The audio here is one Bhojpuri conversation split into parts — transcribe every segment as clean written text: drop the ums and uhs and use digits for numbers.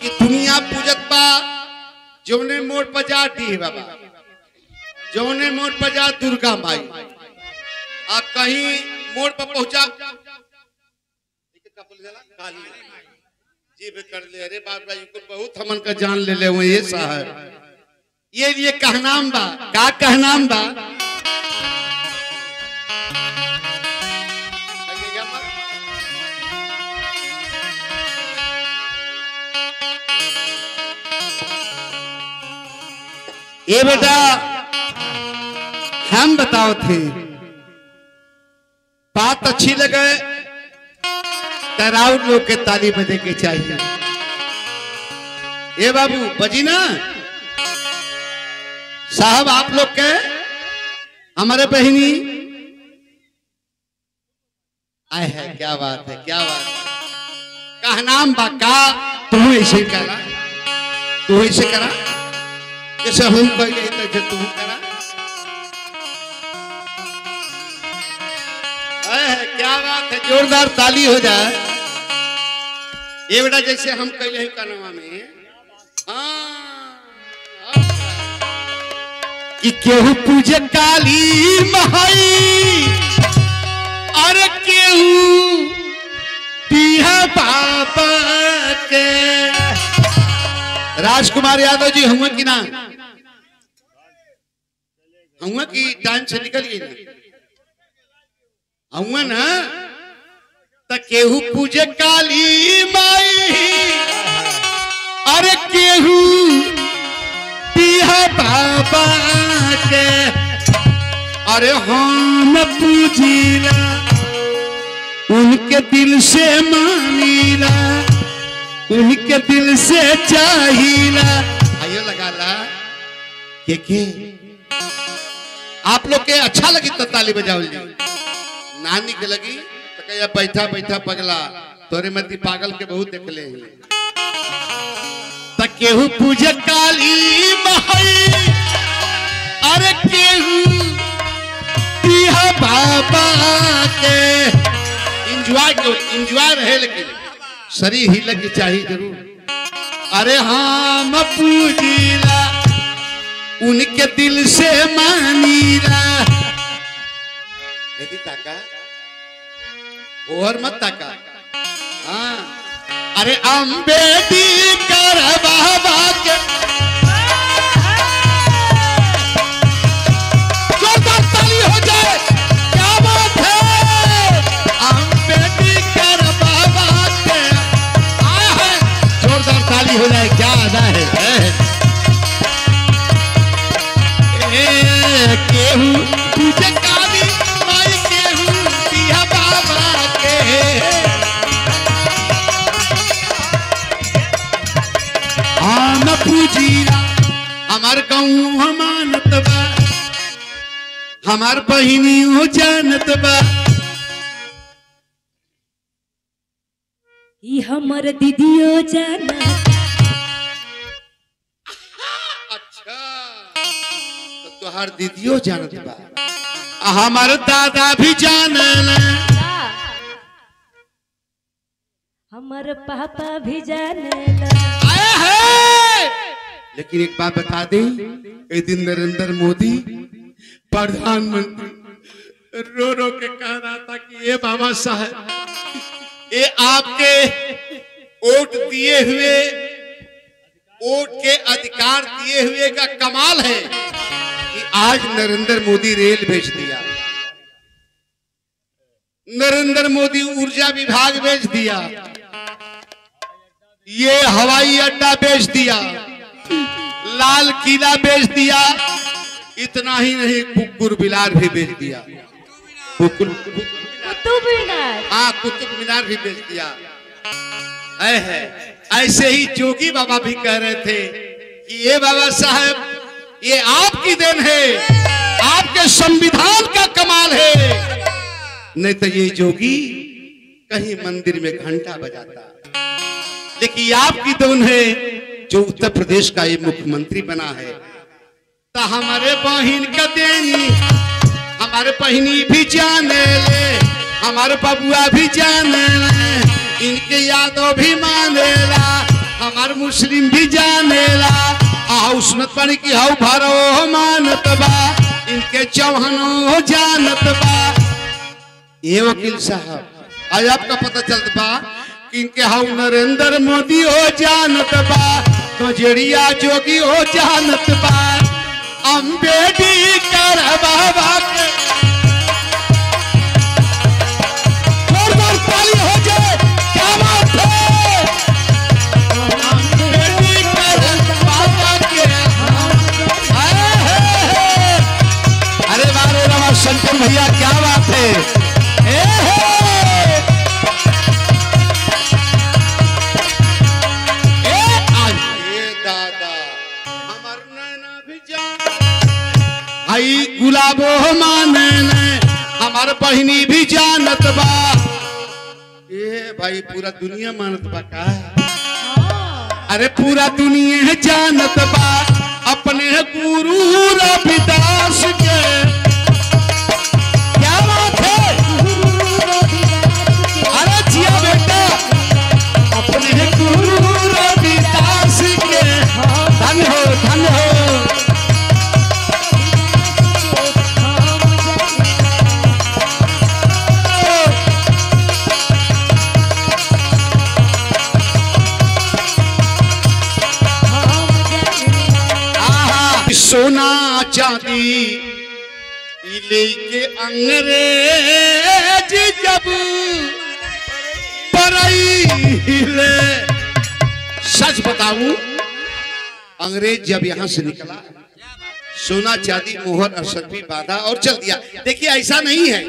कि दुनिया पूजत बा जौने मोड़ पर जा डी बाबा, जौने मोड़ पर जा दुर्गा माई, आ कहीं मोड़ पर पहुंचा जी भी कर ले। अरे बाबा जी को बहुत हमन का जान ले ले हुए ये साहब, ये कहनाम बा का कहनाम बा। ये बेटा हम बताओ थे बात अच्छी लगे तराउट लोग के ताली बजे के चाहिए। ये बाबू बजी ना साहब, आप लोग के हमारे बहनी आए है। क्या बात है, क्या बात है। कहनाम बाका तू ऐसे करा, तू ऐसे करा जैसे हम पहले तैसे तू करा। क्या बात है, जोरदार ताली हो जाए। ये बेटा जैसे हम कहले हैं कनवा में कि केहू पूजे काली महाई, अरे केहू पिया बाबा के। राजकुमार यादव जी हुआ कि ना हुआ कि टाइम से निकल गई ना हुआ ना, त केहू पूजे काली माई, अरे केहू पिया बाबा के। अरे हम पूजीला उनके दिल से मानीला, उनके दिल से चाहिला। आइयो लगा ला के आप लोग के अच्छा लगी तो ताली बजाओ जी, नानी के लगी तो कहिया बैठा बैठा पगला तोरे मती पागल के बहुत देख ले। त केहू पूजे काली माई, अरे केहू पिया बाबा के। इंजॉय रहे लेकिन शरीर हिले की चाहिए जरूर। अरे हम पूजीला उनके दिल से मानीला। देखी ताका और मत ताका। हाँ अरे अम्बेडकर बाबा के जोरदार ताली हो जाए। क्या बात है, अम्बेडकर बाबा के आया है, जोरदार ताली हो जाए। क्या अदा है। केहू पूजे काली माई, केहू पिया बाबा के। हम पूजीला हमार गाँव हमानत बा, हमार बहिनी हो जानत बा। ई हमर दीदियो जानत। अच्छा तो तुहार दीदियो जानत बा, हमार दादा भी जानला, हमर पापा भी जानेला। लेकिन एक बात बता दें, एक दिन नरेंद्र मोदी प्रधानमंत्री रो रो के कह रहा था कि ये बाबा साहब ये आपके वोट दिए हुए, वोट के अधिकार दिए हुए का कमाल है कि आज नरेंद्र मोदी रेल बेच दिया, नरेंद्र मोदी ऊर्जा विभाग बेच दिया, ये हवाई अड्डा बेच दिया, लाल किला बेच दिया। इतना ही नहीं कुतुब मीनार भी बेच दिया। कुतुब मीनार, हाँ कुतुब मीनार भी बेच दिया है। ऐसे ही जोगी बाबा भी कह रहे थे कि ये बाबा साहब ये आपकी देन है, आपके संविधान का कमाल है। नहीं तो ये जोगी कहीं मंदिर में घंटा बजाता, लेकिन आपकी देन है जो उत्तर प्रदेश का ये मुख्यमंत्री बना है। तो हमारे बहन का देनी, हमारे बहनी भी जाने ले, हमारे बबुआ भी जाने ले, इनके यादों भी मानेला। हमार मुस्लिम भी जानेला आओ सुनत पानी की हाउ भारो मानत बा इनके चौहानो जानत बा। ये वकील साहब आज आपका पता चलत बा कि इनके हाउ नरेंद्र मोदी हो जानत बा तो जड़िया जोगी हो जानत बा अम्बेडकर बाबा के जोरदार ताली हो जाए क्या बात है अम्बेडकर बाबा के अरे बारे रमा शंकर भैया क्या बात है गुलाबो माने हमार बहनी भी जानत बा ये भाई पूरा दुनिया मानत बा का अरे पूरा दुनिया जानत बा अपने गुरु रविदास के क्या बात है अरे जिया बेटा अपने गुरु रविदास के धन हो सोना चांदी लेके अंग्रेज जब पराइले सच बताऊं अंग्रेज जब यहां से निकला सोना चांदी मोहर अशरफी बाधा और चल दिया। देखिए ऐसा नहीं है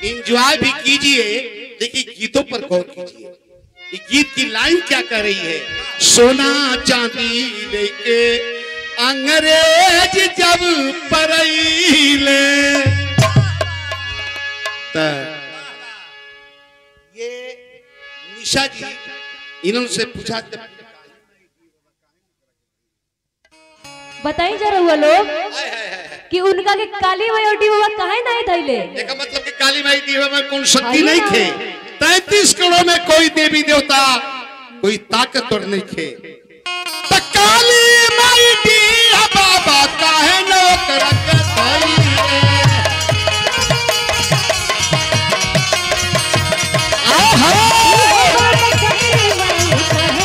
एंजॉय भी कीजिए देखिए गीतों पर गौर कीजिए ये गीत की लाइन क्या कर रही है सोना चांदी लेके अंग्रेज जब पराइले ये निशा जी इन्होंने से पूछा बताई जरा हुआ लोग कि उनका के काली माई और डीवा काहे नहीं थैले देखा मतलब कि काली माई डीवा में कौन शक्ति नहीं थे 33 करोड़ में कोई देवी देवता कोई ताकत और नहीं थे तो काली माई डीवा बाबा काहे नौकर के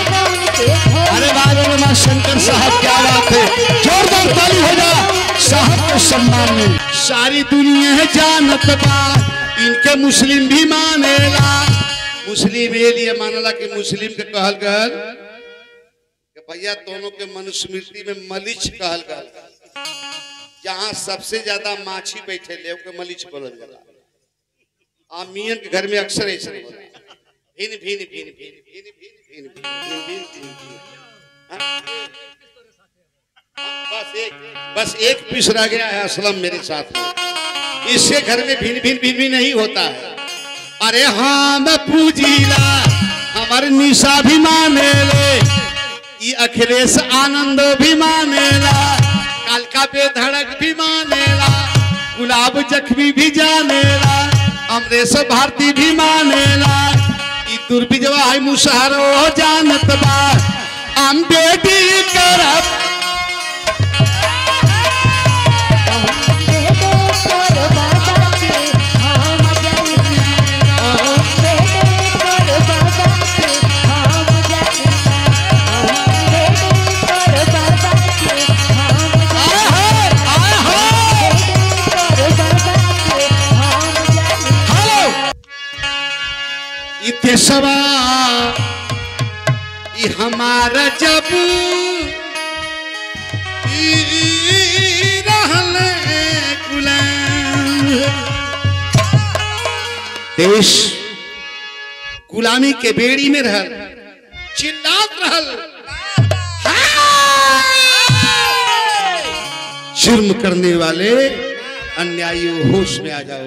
अरे बाबा शंकर साहब क्या बात है जोरदार ताली हो जा साहब के सम्मान में सारी दुनिया है जानत बा इनके मुस्लिम भी मानेला मुस्लिम ये लिए मानला कि मुस्लिम के कहल गल कि भैया दोनों के मनुस्मृति में मलिच कहल गल जहां सबसे ज्यादा माछी बैठे ले के मलिच बोलल जाला आमियन के घर में अक्सर ऐसा होला भिन भिन भिन भिन भिन भिन भिन भिन भिन बस एक पीस रह गया है असलम मेरे साथ में इससे घर में भिन भिन भिन भी नहीं होता है। अरे हाँ मैं पूजीला हमारे निशा भी मानेले ये अखिलेश आनंद भी मानेला कालका बेधड़क भी मानेला गुलाब जख्मी भी जानेला अमरेश भारती भी मानेला ये दुर्बिजवा है मुसहरो जानत बा अम्बेडकर सवा हमारा जब देश गुलामी के बेड़ी में रहल चिल्लात रहल जुर्म करने वाले अन्यायी होश में आ जाओ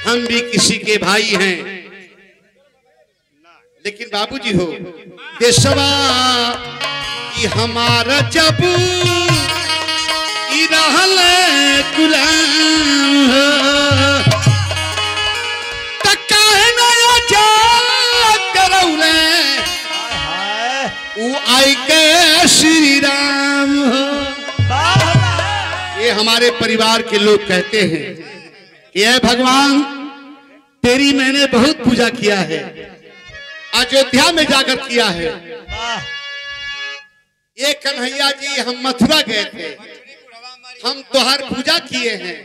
हम भी किसी के भाई हैं लेकिन बाबूजी हो देशवा कि हमारा जब रहल गुलाम वो आई के श्री राम हो। ये हमारे परिवार के लोग कहते हैं ये भगवान तेरी मैंने बहुत पूजा किया है, अयोध्या में जाकर किया है। ये कन्हैया जी हम मथुरा गए थे, हम तुहार पूजा किए हैं।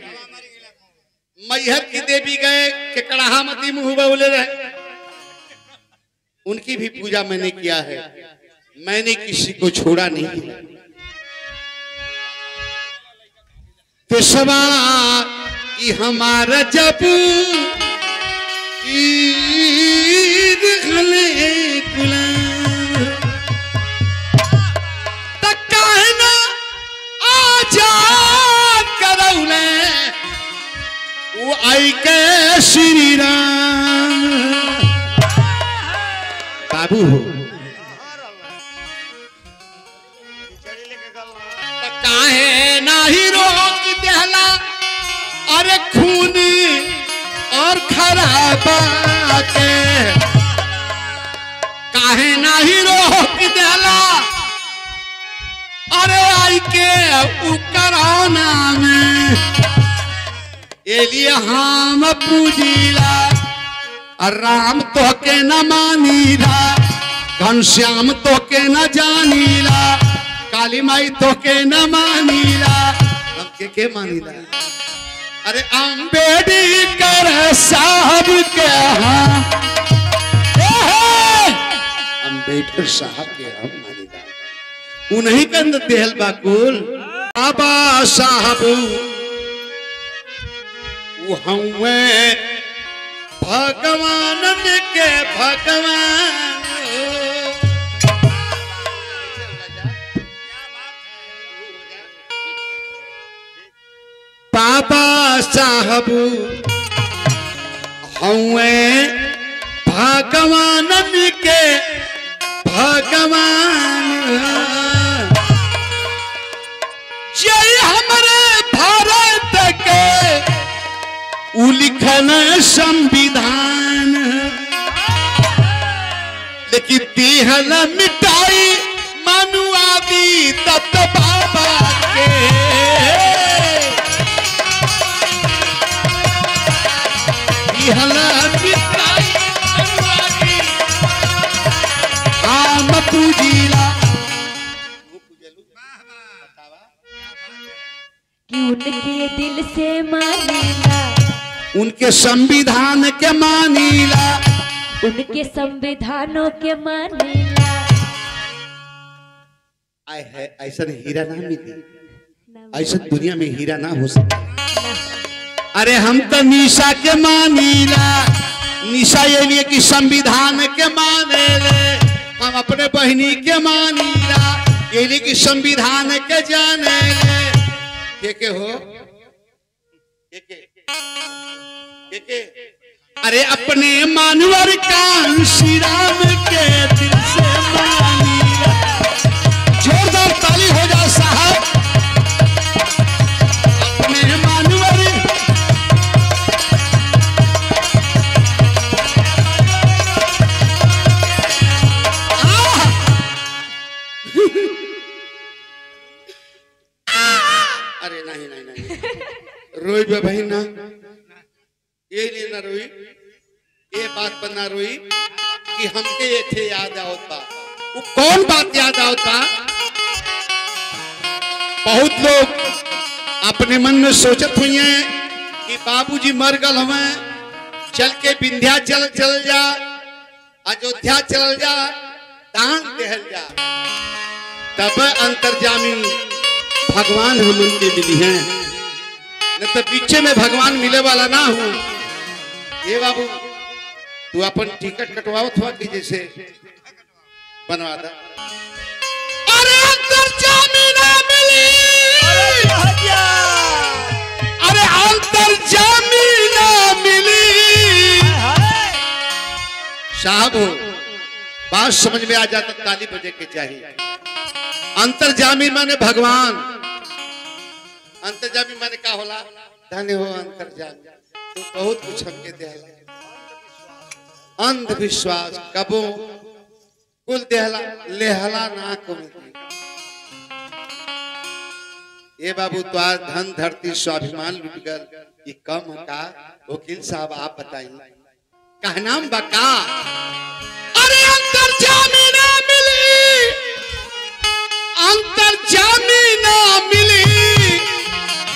मैहर की देवी गए के कड़ाहामती मुंह बोले रहे, उनकी भी पूजा मैंने किया है। मैंने किसी को छोड़ा नहीं। पेशवा हमारा जब ईद कहना आजाद करौले वो आई के श्री राम बाबू हो। काहे नाही रोक देहला अरे खूनी और खराबा के, काहे नाही रोक देहला अरे आई के उकराना में। ये लिए हम पूजीला राम तो के न मानीला, घनश्याम तो के न जानीला, काली माई तो के न मानीला, अब के मानीला। अरे अम्बेडकर साहब के हम, अम्बेडकर साहब के हम मानीला। उन्हीं के अंदर देहल बाकुल बाबा साहब वो हुए भगवान के भगवान। बाबा साहब हुए भगवान के भगवान। जय हमारे भारत के उलिखन संविधान, लेकिन तिहल मिटाई मनुआदी तत् बाबा के। तिहल मिटाई मनुआदी आम पूजीला कि उनके दिल से मानीला, उनके संविधान के मानीला, उनके संविधानों के मानीला। आए है ऐसा हीरा ना मिली, ऐसा दुनिया में हीरा ना हो सकता। अरे हम तो निशा के मानीला, निशा ये लिए कि संविधान के माने ले। हम अपने बहनी के मानीला, ये लिए कि संविधान के जाने ले। के हो के अरे अपने मानवर का श्री राम के दिल से मानीला। जोरदार ताली हो जाए साहब। अपने मानवर अरे नहीं नहीं नहीं रोई बे भाई ना, ये नहीं ना रोई, ये बात पर ना रोई कि हमके ये थे याद आवता। वो कौन बात याद आवता? बहुत लोग अपने मन में सोचत हुई हैं कि बाबूजी मर गल हमें, चल के विंध्याचल चल जा, अयोध्या चल जा, दान देहल जा। तब अंतर्जामी भगवान हम उनके मिली हैं, न तो पीछे में भगवान मिले वाला ना हो। ये बाबू तू अपन टिकट कटवावत हुआ कि जैसे बनवा दा। अरे अंतर्जामी ना मिली, अरे अंतर्जामी ना मिली। साहब हो बात समझ में आ जाता, ताली बजे के चाहिए। अंतर्जामी माने भगवान, अंतर्जामी माने का होला? धन्य हो अंतर्जामी, तो बहुत कुछ हमके दे। अंधविश्वास कबो कुल देहला लेहला ना को ये बाबू तो आज धन धरती स्वाभिमान लुट कर ये कम का वकील साहब आप बताइए कहनाम बका अरे अंतर जामीना मिली अंतर जामीना मिली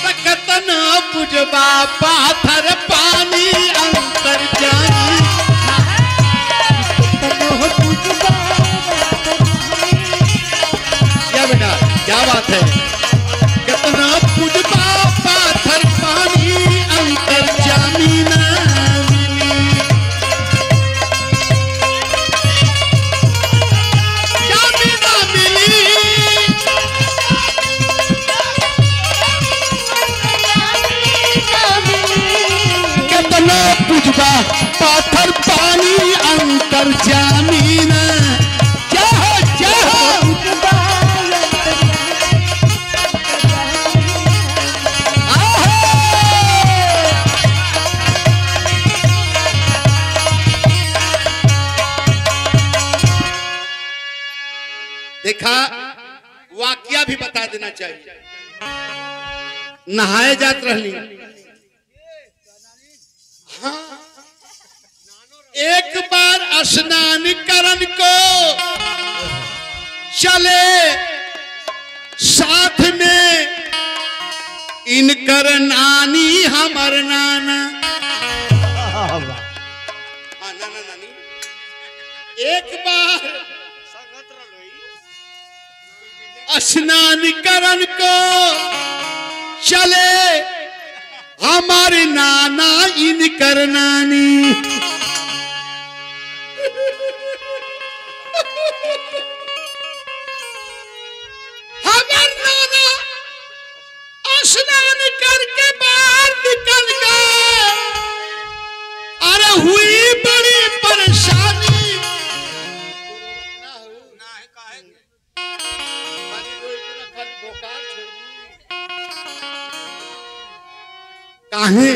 सकतन पुजबा पाथर पानी अंतर जानी क्या बेटा क्या बात है कितना पुजबा पाथर पानी अंतर जामीना पुजबा पाथर पानी अंतर जामीन क्या हो देखा वाकया भी बता देना चाहिए नहाए जात रहली एक बार स्नान करन को चले साथ में इनकर नानी हमर नाना नाना नानी एक बार स्नान करन को चले हमारे नाना इनकर नानी हमार नाना स्नान करके बाहर निकल गए अरे हुई बड़ी परेशानी काहे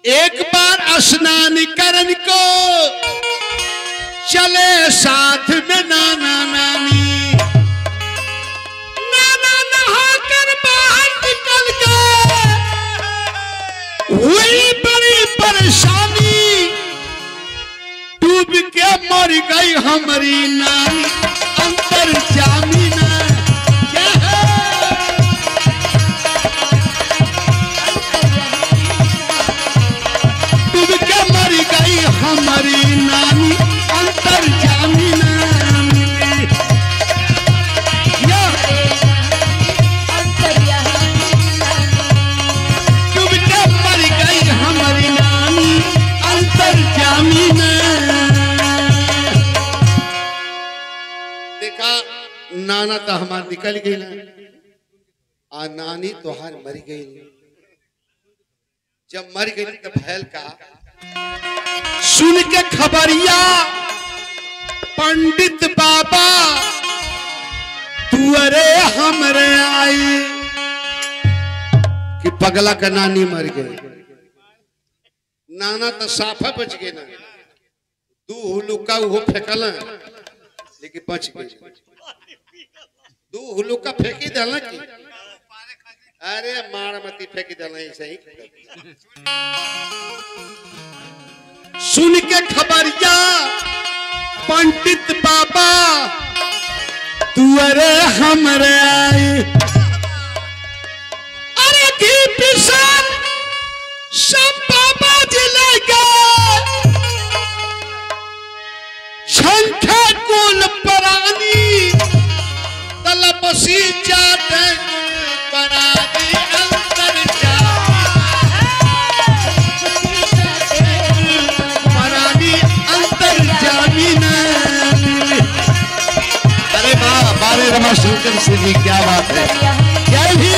एक बार स्नान करन को चले साथ में नाना नानी नाना नहाकर बाहर निकल गए हुई बड़ी परेशानी डूब के मर गई हमारी नानी अंतर जामीना डूब के मर गई हमारी नानी अंतर जामीना डूब के मर गई हमारी नानी अंतर जामीना देखा नाना तो हमार निकल गई ना आ नानी तोहार मर गई जब मर गई तो भैल का सुन के खबरिया पंडित बाबा तुअरे हमरे आई कि पगला का नानी मर गई नाना तो साफा बच गए ना दू हुलुका वो फेंकल लेकिन बच गई दू हुलुका फेंकी दल की अरे मारमती फेंकी दल ऐसे ही सुन के खबरिया पंडित बाबा तुअरे हमरे आए अरे की पिसान सब बाबा जी ले गए शंखा कुल प्राणी तलपसी जाते परागी अंतर जा परागी अंतर जामीना अरे वाह बारे रमा शंकर सिंह जी क्या बात है जय भी